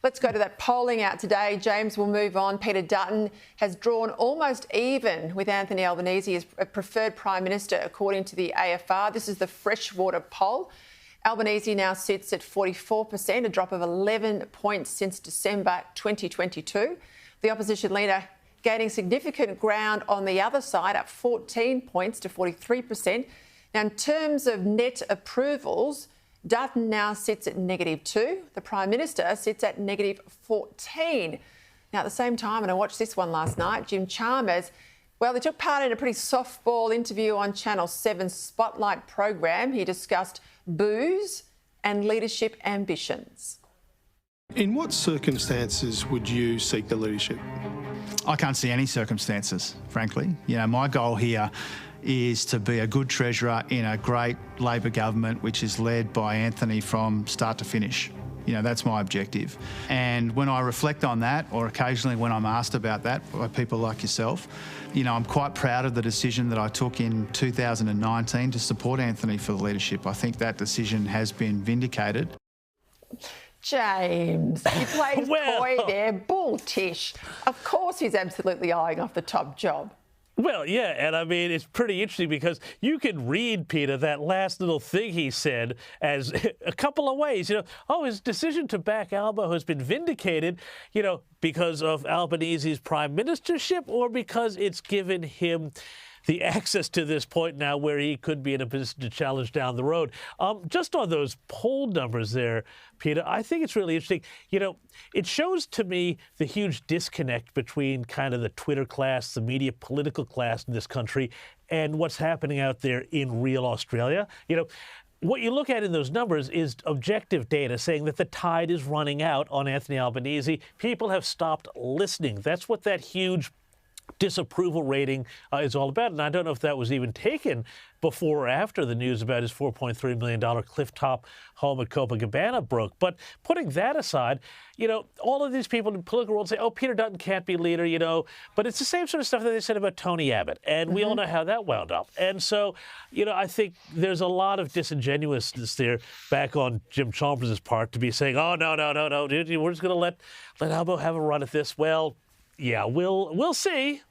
Let's go to that polling out today. James, will move on. Peter Dutton has drawn almost even with Anthony Albanese as a preferred Prime Minister, according to the AFR. This is the Freshwater poll. Albanese now sits at 44%, a drop of 11 points since December 2022. The opposition leader gaining significant ground on the other side, up 14 points to 43%. Now, in terms of net approvals, Dutton now sits at -2. The Prime Minister sits at -14. Now, at the same time, and I watched this one last night, Jim Chalmers, well, they took part in a pretty softball interview on Channel 7's Spotlight program. He discussed booze and leadership ambitions. In what circumstances would you seek the leadership? I can't see any circumstances, frankly. You know, my goal here is to be a good treasurer in a great Labor government which is led by Anthony from start to finish. You know, that's my objective. And when I reflect on that, or occasionally when I'm asked about that by people like yourself, you know, I'm quite proud of the decision that I took in 2019 to support Anthony for the leadership. I think that decision has been vindicated. James, you played coy there, bull tish. Of course he's absolutely eyeing off the top job. Well, yeah, and I mean, it's pretty interesting because you can read, Peter, that last little thing he said as a couple of ways. You know, oh, his decision to back Albo has been vindicated, you know, because of Albanese's prime ministership or because it's given him the access to this point now where he could be in a position to challenge down the road. Just on those poll numbers there, Peter, I think it's really interesting. You know, it shows to me the huge disconnect between kind of the Twitter class, the media political class in this country, and what's happening out there in real Australia. You know, what you look at in those numbers is objective data saying that the tide is running out on Anthony Albanese. People have stopped listening. That's what that huge disapproval rating is all about. And I don't know if that was even taken before or after the news about his $4.3 million clifftop home at Copacabana broke. But putting that aside, you know, all of these people in the political world say, oh, Peter Dutton can't be leader, you know, but it's the same sort of stuff that they said about Tony Abbott. And we all know how that wound up. And so, you know, I think there's a lot of disingenuousness there back on Jim Chalmers' part to be saying, oh, no, dude, we're just going to let Albo have a run at this. Well, yeah, we'll see.